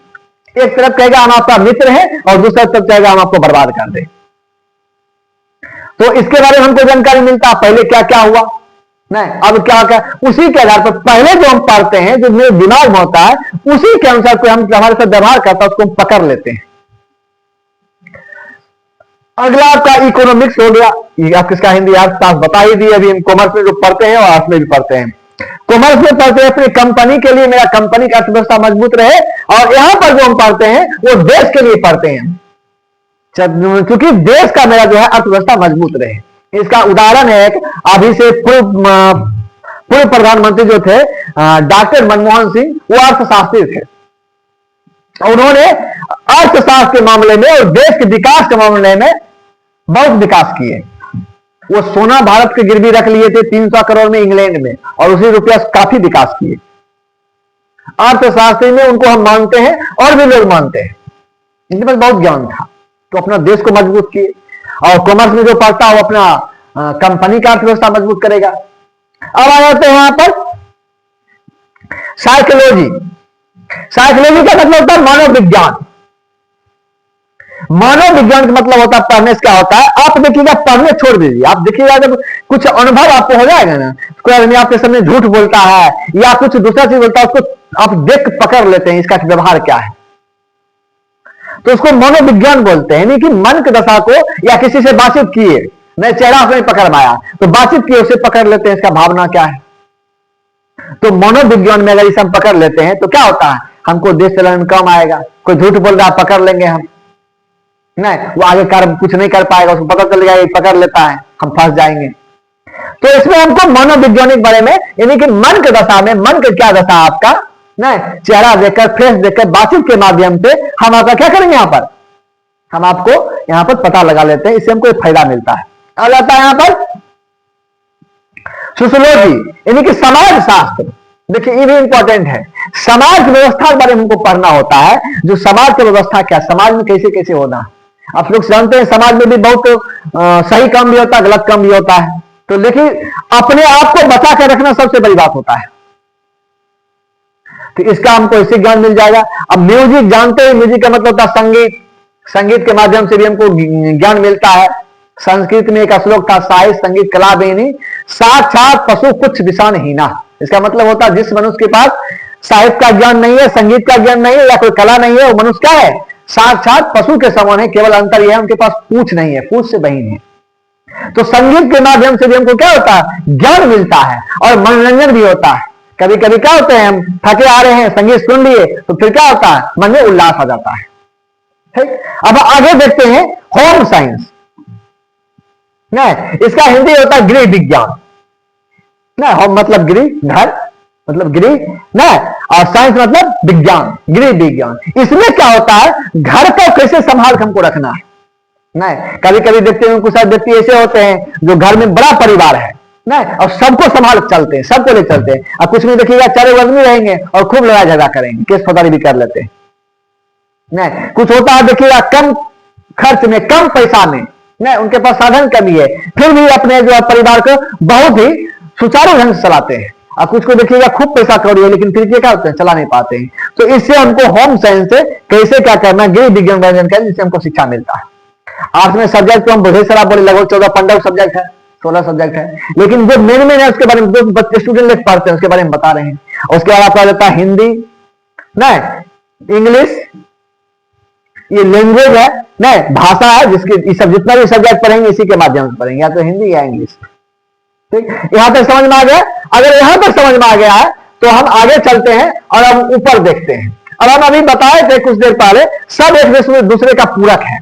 एक तरफ कहेगा हम आपका मित्र हैं और दूसरा तरफ कहेगा हम आपको बर्बाद कर दे। तो इसके बारे में हमको जानकारी मिलता, पहले क्या क्या हुआ नहीं, अब क्या क्या, उसी के आधार पर पहले जो हम पढ़ते हैं, जो मेरे दिमाग में होता है, उसी के अनुसार कोई हम हमारे साथ व्यवहार करता है उसको हम पकड़ लेते हैं। अगला आपका इकोनॉमिक्स हो गया, ये आप किसका हिंदी आप बता ही दिए, अभी हम कॉमर्स में जो पढ़ते हैं और आर्ट्स में भी पढ़ते हैं। कॉमर्स में पढ़ते हैं अपनी कंपनी के लिए, मेरा कंपनी की अर्थव्यवस्था मजबूत रहे, और यहां पर जो हम पढ़ते हैं वो देश के लिए पढ़ते हैं, क्योंकि देश का मेरा जो है अर्थव्यवस्था मजबूत रहे। इसका उदाहरण है अभी से पूर्व प्रधानमंत्री जो थे डॉक्टर मनमोहन सिंह, वो अर्थशास्त्री थे, उन्होंने अर्थशास्त्र के मामले में और देश के विकास के मामले में बहुत विकास किए। वो सोना भारत के गिरवी रख लिए थे 300 करोड़ में इंग्लैंड में, और उसी रुपया काफी विकास किए। अर्थशास्त्री में उनको हम मानते हैं और भी लोग मानते हैं, इनके पास बहुत ज्ञान था, तो अपना देश को मजबूत किए। और कॉमर्स में जो पढ़ता है वो अपना कंपनी का अर्थव्यवस्था मजबूत करेगा। अब आ जाते हैं यहां पर साइकोलॉजी। साइकोलॉजी का मतलब होता है मानव विज्ञान। मानव विज्ञान का मतलब होता है पढ़ने से क्या होता है, आप देखिएगा, पढ़ने छोड़ दीजिए, आप देखिएगा जब कुछ अनुभव आपको हो जाएगा ना, कोई आदमी आपके सामने झूठ बोलता है या कुछ दूसरा चीज बोलता है, उसको आप देख पकड़ लेते हैं इसका व्यवहार क्या है, तो उसको मनोविज्ञान बोलते हैं। यानी कि मन की दशा को, या किसी से बातचीत किए, मैं चेहरा अपने पकड़ पाया तो बातचीत किए उसे पकड़ लेते हैं, इसका भावना क्या है। तो मनोविज्ञान में अगर इसे हम पकड़ लेते हैं तो क्या होता है, हमको देश चलाने में काम आएगा। कोई झूठ बोल रहा है पकड़ लेंगे हम, नहीं वो आगे कुछ नहीं कर पाएगा, उसको पता चल जाएगा पकड़ लेता है, हम फंस जाएंगे। तो इसमें हमको मनोवैज्ञानिक बारे में, यानी कि मन की दशा में, मन का क्या दशा आपका, नहीं चेहरा देखकर, फेस देखकर, बातचीत के माध्यम से हम आपका क्या करेंगे, यहां पर हम आपको यहां पर पता लगा लेते हैं, इससे हमको एक फायदा मिलता है। आ जाता है यहां पर सोशियोलॉजी, यानी कि समाज शास्त्र। देखिए ये भी इंपॉर्टेंट है, समाज व्यवस्था के बारे में हमको पढ़ना होता है, जो समाज की व्यवस्था क्या, समाज में कैसे कैसे होना है। आप लोग जानते हैं समाज में भी बहुत सही काम भी होता है, गलत काम भी होता है, तो लेकिन अपने आप को बचा कर रखना सबसे बड़ी बात होता है। तो इसका हमको इससे ज्ञान मिल जाएगा। अब म्यूजिक जानते हैं, म्यूजिक का मतलब होता है संगीत, संगीत के माध्यम से भी हमको ज्ञान मिलता है। संस्कृत में एक श्लोक था, साहित्य संगीत कला बेनी साक्षात पशु कुछ दिशा नहीं ना। इसका मतलब होता है जिस मनुष्य के पास साहित्य का ज्ञान नहीं है, संगीत का ज्ञान नहीं है, या कोई कला नहीं है, वो मनुष्य क्या है, साक्षात पशु के समान है। केवल अंतर यह है उनके पास पूंछ नहीं है, पूंछ से बहीन है। तो संगीत के माध्यम से भी हमको क्या होता है, ज्ञान मिलता है और मनोरंजन भी होता है। कभी कभी क्या होते हैं, हम थके आ रहे हैं, संगीत सुन लिए तो फिर क्या होता है, मन में उल्लास आ जाता है। ठीक, अब आगे देखते हैं होम साइंस। नहीं, इसका हिंदी होता है गृह विज्ञान। नहीं, होम मतलब गृह, घर मतलब गृह, नहीं, और साइंस मतलब विज्ञान, गृह विज्ञान। इसमें क्या होता है, घर को कैसे संभाल के हमको रखना है। नहीं, कभी कभी देखते हैं कुछ व्यक्ति ऐसे होते हैं जो घर में बड़ा परिवार है, नहीं, और सबको संभाल चलते हैं, सबको ले चलते हैं। और कुछ में देखिएगा चारों आदमी रहेंगे और खूब लड़ाई झगड़ा करेंगे, केस फौजदारी भी कर लेते हैं। नहीं, कुछ होता है देखिएगा कम खर्च में, कम पैसा में, नहीं उनके पास साधन कमी है, फिर भी अपने जो परिवार को बहुत ही सुचारू ढंग से चलाते हैं। और कुछ को देखिएगा खूब पैसा कौड़ी है लेकिन फिर क्या होते हैं, चला नहीं पाते हैं। तो इससे हमको होम साइंस से कैसे क्या करना, गृह विज्ञान जानकारी, जिससे हमको शिक्षा मिलता है। आर्ट्स में सब्जेक्ट तो हम बहुत सारा बोले, लगभग 14-15 सब्जेक्ट है, 16 सब्जेक्ट है, लेकिन जो मेन है उसके बारे में जो बच्चे स्टूडेंट लोग पढ़ते हैं उसके बारे में बता रहे हैं। उसके बाद आपका जाता है हिंदी, नहीं इंग्लिश, ये लैंग्वेज है, नहीं भाषा है, जिसके ये सब जितना भी सब्जेक्ट पढ़ेंगे इसी के माध्यम से पढ़ेंगे, या तो हिंदी या इंग्लिश। ठीक, यहां तक समझ में आ गया। अगर यहां तक समझ में आ गया है तो हम आगे चलते हैं और हम ऊपर देखते हैं। और हम अभी बताए थे कुछ देर पहले, सब एक दूसरे का पूरक है।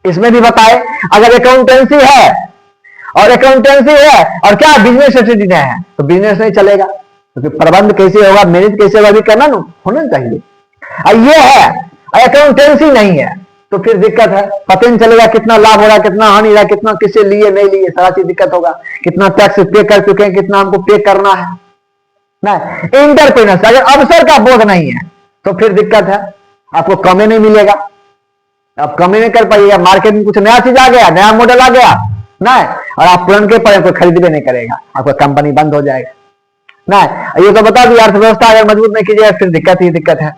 इसमें भी बताए, अगर अकाउंटेंसी है और क्या बिजनेस स्टडी है तो बिजनेस नहीं चलेगा, क्योंकि प्रबंध कैसे होगा, मैनेज कैसे होगा, भी करना ना होना चाहिए। और ये है अकाउंटेंसी नहीं है तो फिर दिक्कत है, पता नहीं चलेगा कितना लाभ हो रहा है, कितना हानि हो रहा है, कितना किससे लिए नहीं लिए, सारा चीज दिक्कत होगा। कितना टैक्स पे कर चुके हैं, कितना हमको पे करना है। नहीं, इंटरप्रेन्योरशिप अगर अवसर का बोध नहीं है तो फिर दिक्कत है, आपको कमे नहीं मिलेगा, आप कमे नहीं कर पाइएगा। मार्केट में कुछ नया चीज आ गया, नया मॉडल आ गया, नहीं, और आप पुराने के पर कोई खरीद भी नहीं करेगा, आपका कंपनी बंद हो जाएगा। नहीं, ये तो बता दी, अर्थव्यवस्था अगर मजबूत नहीं कीजिएगा फिर दिक्कत ही दिक्कत है।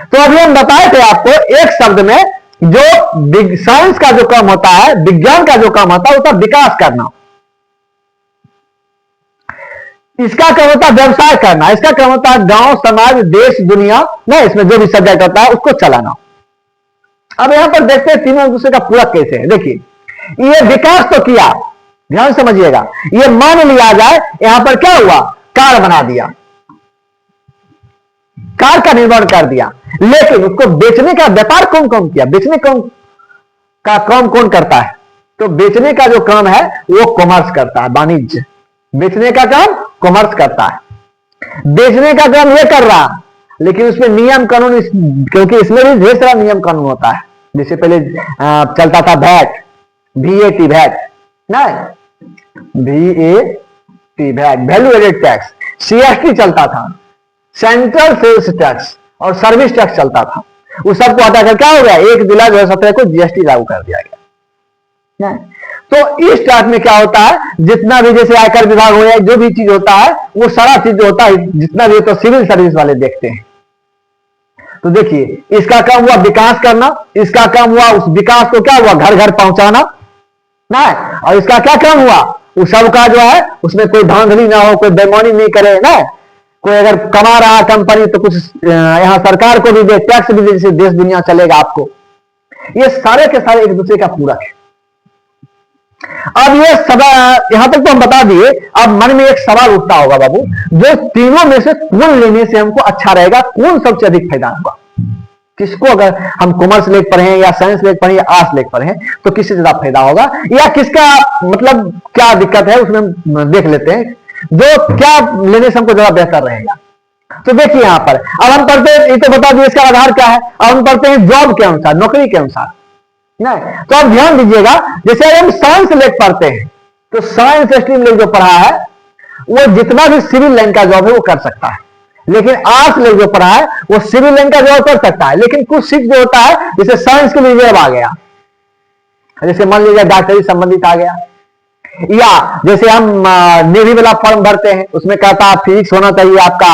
तो अभी हम बताए थे आपको एक शब्द में, जो साइंस का जो काम होता है, विज्ञान का जो काम होता है, उसका विकास करना। इसका काम होता है व्यवसाय करना, इसका काम होता है गांव समाज देश दुनिया, नहीं इसमें जो भी सब्जेक्ट होता है उसको चलाना। अब यहां पर देखते हैं तीनों एक दूसरे का पूरक कैसे है। देखिए ये विकास तो किया, ध्यान समझिएगा, ये मान लिया जाए यहां पर क्या हुआ, कार बना दिया, कार का निर्माण कर दिया, लेकिन उसको बेचने का व्यापार कौन कौन किया, बेचने कौन का काम कौन करता है, तो बेचने का जो काम है वो कॉमर्स करता है, वाणिज्य, बेचने का काम कॉमर्स करता है, बेचने का काम ये कर रहा, लेकिन उसमें नियम कानून, क्योंकि इसमें भी ढेर सारा नियम कानून होता है। जैसे पहले चलता था वैट, VAT वैट, नहीं VAT VAT, value added tax, CST चलता था, सेंट्रल सेल्स टैक्स और सर्विस टैक्स चलता था, उस सबको हटाकर क्या हो गया, 1 जुलाई 2017 को GST लागू कर दिया गया। तो इस टाइप में क्या होता है, जितना भी जैसे आयकर विभाग हो या जो भी चीज होता है वो सारा चीज जो होता है जितना भी तो सिविल सर्विस वाले देखते हैं। तो देखिए इसका काम हुआ विकास करना, इसका काम हुआ उस विकास को क्या हुआ घर घर पहुंचाना ना, और इसका क्या काम हुआ, उस सबका जो है उसमें कोई धांधली ना हो, कोई बेईमानी नहीं करे ना, कोई अगर कमा रहा कंपनी तो कुछ यहां सरकार को भी दे, टैक्स भी दे, जिससे देश दुनिया चलेगा आपको। ये सारे के सारे एक दूसरे का पूरक है। अब ये सवाल यहां तक तो हम बता दिए, अब मन में एक सवाल उठता होगा बाबू, जो तीनों में से कौन लेने से हमको अच्छा रहेगा, कौन सबसे अधिक फायदा होगा, किसको, अगर हम कॉमर्स लेकर पढ़े या साइंस लेकर पढ़े या आर्ट्स लेकर पढ़े तो किससे ज्यादा फायदा होगा, या किसका मतलब क्या दिक्कत है उसमें हम देख लेते हैं, जो क्या लेने से हमको ज्यादा बेहतर रहेगा। तो देखिए यहां पर अब हम पढ़ते हैं, ये तो बता दिए इसका आधार क्या है, अब हम पढ़ते हैं जॉब के अनुसार, नौकरी के अनुसार, नहीं तो आप ध्यान दीजिएगा, जैसे अगर हम साइंस लेकर पढ़ते हैं तो साइंस स्ट्रीम लेकर जो पढ़ा है वो जितना भी सिविल लाइन का जॉब है वो कर सकता है, लेकिन आर्ट्स लेकर जो पढ़ा है वो सिविल लाइन का जॉब कर सकता है, लेकिन कुछ सीट जो होता है जैसे साइंस के लिए रिजर्व आ गया, जैसे मान लीजिए डॉक्टरी संबंधित आ गया, या जैसे हम नेवी वाला फॉर्म भरते हैं उसमें कहता है फिजिक्स होना चाहिए आपका,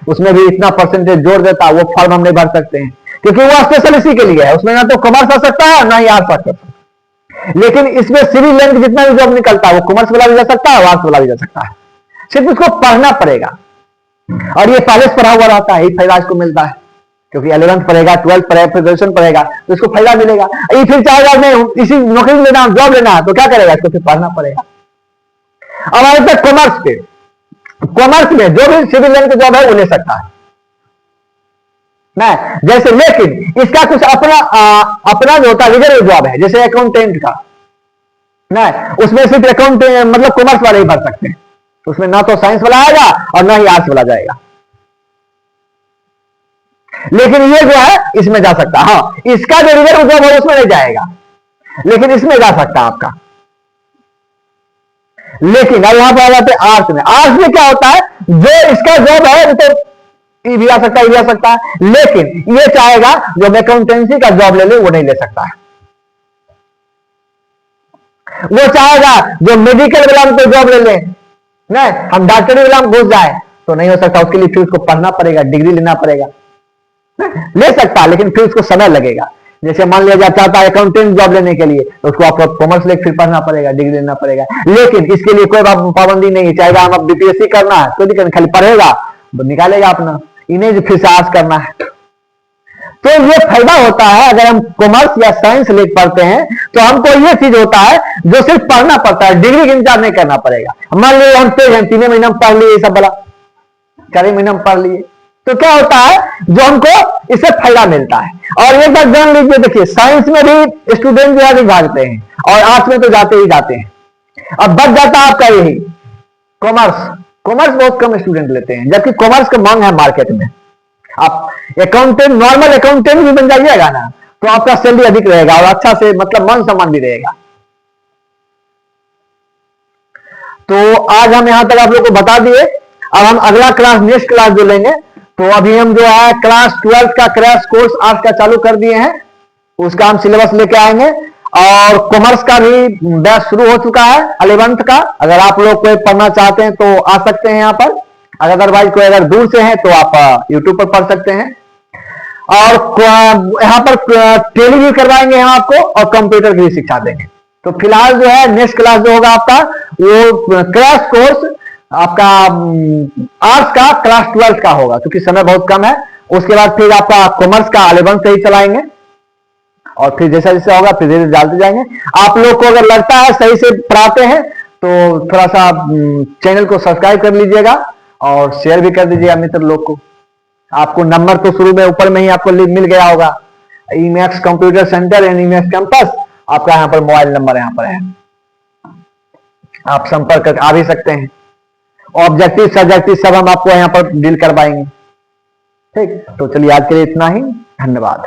उसमें भी इतना परसेंटेज जोड़ देता है, वो फॉर्म हम नहीं भर सकते हैं क्योंकि वो स्पेशल इसी के लिए है, उसमें ना तो कॉमर्स आ सकता है ना ही आर्ट्स आ सकता है। लेकिन इसमें सिविल लाइन जितना भी जॉब निकलता है वो कॉमर्स वाला भी जा सकता है, आर्ट्स वाला भी जा सकता है, सिर्फ उसको पढ़ना पड़ेगा, और ये पहले से पढ़ा हुआ रहता है, यही फायदा इसको मिलता है, क्योंकि 11th पढ़ेगा, 12th पढ़ेगा, फिर ग्रेजुएशन पढ़ेगा तो इसको फायदा मिलेगा। ये फिर चाहेगा नहीं इसी नौकरी लेना, जॉब लेना है तो क्या करेगा, इसको फिर पढ़ना पड़ेगा। अब आते हैं कॉमर्स पे, कॉमर्स में जो भी सिविल लाइन का जॉब है वो ले सकता है ना, जैसे, लेकिन इसका कुछ अपना जो होता है रिजर्व जॉब है, जैसे अकाउंटेंट का ना, उसमें सिर्फ अकाउंट मतलब कॉमर्स वाले ही भर सकते हैं, उसमें ना तो साइंस वाला आएगा और ना ही आर्ट्स वाला जाएगा, लेकिन ये जो है इसमें जा सकता है। हाँ, इसका जो रिजर्व जॉब है उसमें नहीं जाएगा, लेकिन इसमें जा सकता है आपका। लेकिन अब यहां पर आ जाते हैं आर्ट्स में, आर्ट्स में क्या होता है, जो इसका जॉब है वो तो ये भी आ सकता है, ये भी आ सकता है, लेकिन ये चाहेगा जो अकाउंटेंसी का जॉब ले ले वो नहीं ले सकता है, वो चाहेगा जो मेडिकल वाला में कोई जॉब ले ले, नहीं हम डॉक्टरी वाला में घुस जाए तो नहीं हो सकता, उसके लिए फिर उसको पढ़ना पड़ेगा, डिग्री लेना पड़ेगा, ले सकता लेकिन फिर उसको समय लगेगा। जैसे मान लिया चाहता है अकाउंटेंट जॉब लेने के लिए तो उसको आपको कॉमर्स लेकर फिर पढ़ना पड़ेगा, डिग्री लेना पड़ेगा, लेकिन इसके लिए कोई पाबंदी नहीं, चाहेगा हम अब BPSC करना है कोई दिक्कत, खाली पढ़ेगा निकालेगा अपना, इन्हें फिर से आर्ट्स करना है। तो ये फायदा होता है अगर हम कॉमर्स या साइंस लेकर पढ़ते हैं तो हमको ये चीज होता है जो सिर्फ पढ़ना पड़ता है, डिग्री का इंतजार नहीं करना पड़ेगा। मान लीजिए हम तेज हैं, 3 महीना में पढ़ लिए सब वाला, 4 महीना में पढ़ लिए, तो क्या होता है जो हमको इससे फायदा मिलता है। और एक बात जान लीजिए, देखिए साइंस में भी स्टूडेंट जो है भागते हैं और आर्ट्स में तो जाते ही जाते हैं, अब बच जाता है आपका यही कॉमर्स, कॉमर्स बहुत कम स्टूडेंट लेते हैं, जबकि कॉमर्स का मांग है मार्केट में। आप अकाउंटेंट, नॉर्मल अकाउंटेंट भी बन जाइएगा ना तो आपका सैलरी अधिक रहेगा और अच्छा से मतलब मान सम्मान भी रहेगा। तो आज हम यहां तक आप लोग को बता दिए। अब हम अगला क्लास, नेक्स्ट क्लास जो लेंगे, तो अभी हम जो है क्लास 12 का क्रैश कोर्स आर्ट्स का चालू कर दिए हैं, उसका हम सिलेबस लेके आएंगे, और कॉमर्स का भी बैच शुरू हो चुका है 11th का। अगर आप लोग कोई पढ़ना चाहते हैं तो आ सकते हैं यहाँ पर, अदरवाइज कोई अगर दूर से है तो आप यूट्यूब पर पढ़ सकते हैं। और यहाँ पर टेली भी करवाएंगे हम आपको, और कंप्यूटर की भी शिक्षा देंगे। तो फिलहाल जो है नेक्स्ट क्लास जो होगा आपका वो क्रैश कोर्स आपका आर्ट्स का क्लास 12 का होगा, क्योंकि समय बहुत कम है। उसके बाद फिर आपका कॉमर्स का 11th से ही चलाएंगे, और फिर जैसा जैसा होगा फिर धीरे डालते जाएंगे। आप लोग को अगर लगता है सही से पढ़ाते हैं तो थोड़ा सा चैनल को सब्सक्राइब कर लीजिएगा और शेयर भी कर दीजिएगा मित्र लोग को। आपको नंबर तो शुरू में ऊपर में ही आपको मिल गया होगा, Emax computer centre and Emax campus, आपका यहाँ पर मोबाइल नंबर यहाँ पर है, आप संपर्क कर आ भी सकते हैं। ऑब्जेक्टिव सब्जेक्टिव सब हम आपको यहाँ पर डील करवाएंगे। ठीक, तो चलिए आज के लिए इतना ही, धन्यवाद।